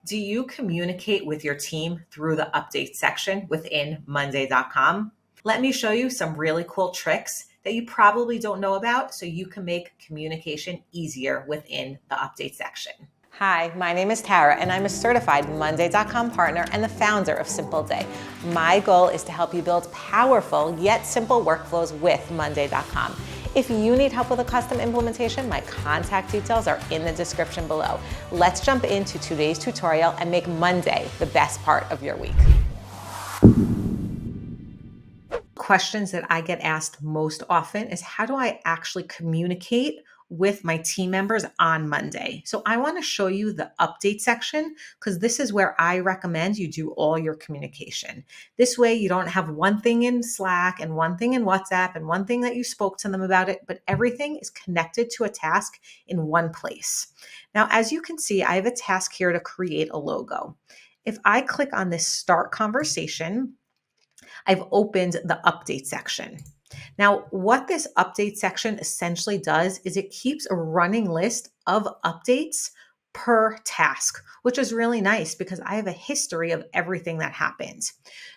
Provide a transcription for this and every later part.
Do you communicate with your team through the update section within Monday.com? Let me show you some really cool tricks that you probably don't know about so you can make communication easier within the update section. Hi, my name is Tara, and I'm a certified Monday.com partner and the founder of Simpleday. My goal is to help you build powerful yet simple workflows with Monday.com. If you need help with a custom implementation, my contact details are in the description below. Let's jump into today's tutorial and make Monday the best part of your week. Questions that I get asked most often is how do I actually communicate with my team members on Monday? So I want to show you the update section because this is where I recommend you do all your communication. This way you don't have one thing in Slack and one thing in WhatsApp and one thing that you spoke to them about it, but everything is connected to a task in one place. Now, as you can see, I have a task here to create a logo. If I click on this start conversation, I've opened the update section. Now, what this update section essentially does is it keeps a running list of updates per task, which is really nice because I have a history of everything that happens.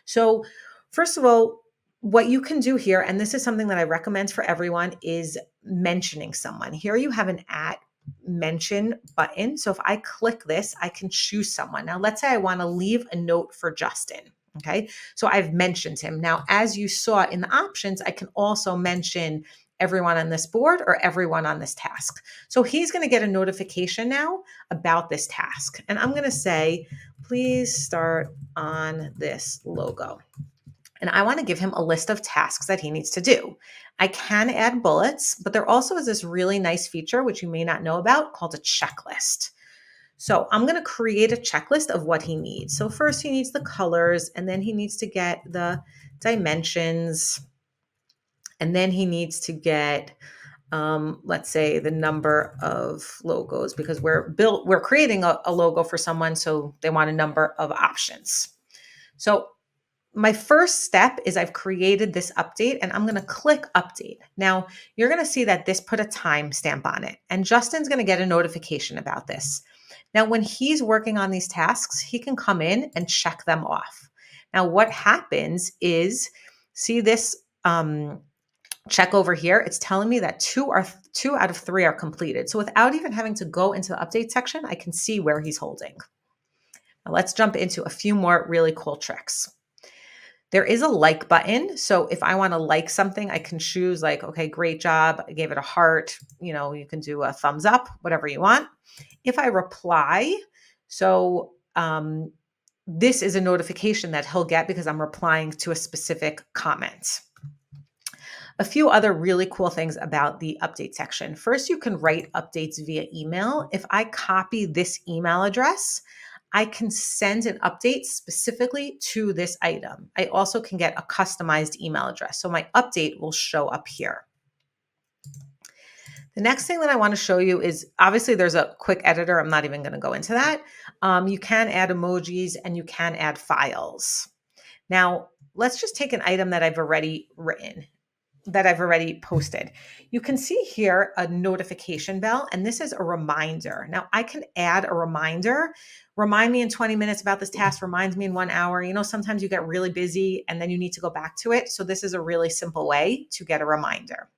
So, first of all, what you can do here, and this is something that I recommend for everyone, is mentioning someone. Here you have an @mention button. So if I click this, I can choose someone. Now, let's say I want to leave a note for Justin. Okay, so I've mentioned him. Now, as you saw in the options, I can also mention everyone on this board or everyone on this task. So he's going to get a notification now about this task. And I'm going to say, please start on this logo. And I want to give him a list of tasks that he needs to do. I can add bullets, but there also is this really nice feature, which you may not know about, called a checklist. So I'm going to create a checklist of what he needs. So first he needs the colors, and then he needs to get the dimensions, and then he needs to get, let's say, the number of logos because we're creating a logo for someone, so they want a number of options. So my first step is I've created this update and I'm going to click update. Now you're going to see that this put a timestamp on it, and Justin's going to get a notification about this. Now, when he's working on these tasks, he can come in and check them off. Now, what happens is, see this check over here? It's telling me that two out of three are completed. So without even having to go into the update section, I can see where he's holding. Now, let's jump into a few more really cool tricks. There is a like button. So if I want to like something, I can choose like, okay, great job. I gave it a heart. You can do a thumbs up, whatever you want. If I reply, so this is a notification that he'll get because I'm replying to a specific comment. A few other really cool things about the update section. First, you can write updates via email. If I copy this email address, I can send an update specifically to this item. I also can get a customized email address. So my update will show up here. The next thing that I want to show you is, obviously there's a quick editor. I'm not even going to go into that. You can add emojis and you can add files. Now, let's just take an item that I've already written, that I've already posted. You can see here a notification bell, and this is a reminder. Now I can add a reminder. Remind me in 20 minutes about this task, reminds me in 1 hour. Sometimes you get really busy and then you need to go back to it. So this is a really simple way to get a reminder.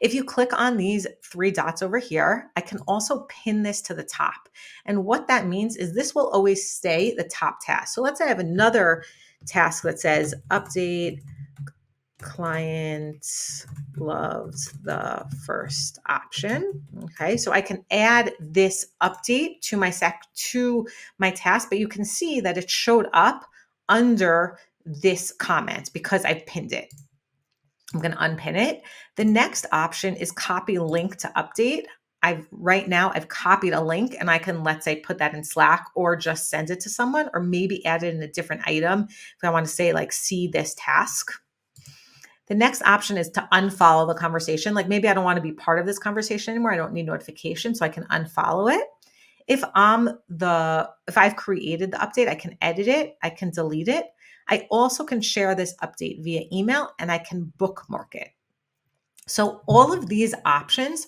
If you click on these 3 dots over here, I can also pin this to the top. And what that means is this will always stay the top task. So let's say I have another task that says update client loved the first option. Okay, so I can add this update to my task, but you can see that it showed up under this comment because I pinned it. I'm going to unpin it. The next option is copy link to update. Right now I've copied a link and I can, let's say, put that in Slack or just send it to someone, or maybe add it in a different item if I want to say like, see this task. The next option is to unfollow the conversation. Like maybe I don't want to be part of this conversation anymore. I don't need notifications, so I can unfollow it. If I've created the update, I can edit it, I can delete it. I also can share this update via email and I can bookmark it. So all of these options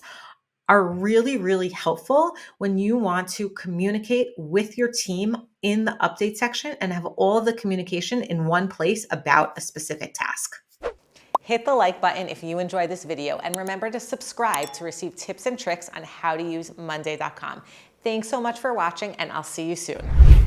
are really, really helpful when you want to communicate with your team in the update section and have all the communication in one place about a specific task. Hit the like button if you enjoyed this video, and remember to subscribe to receive tips and tricks on how to use Monday.com. Thanks so much for watching, and I'll see you soon.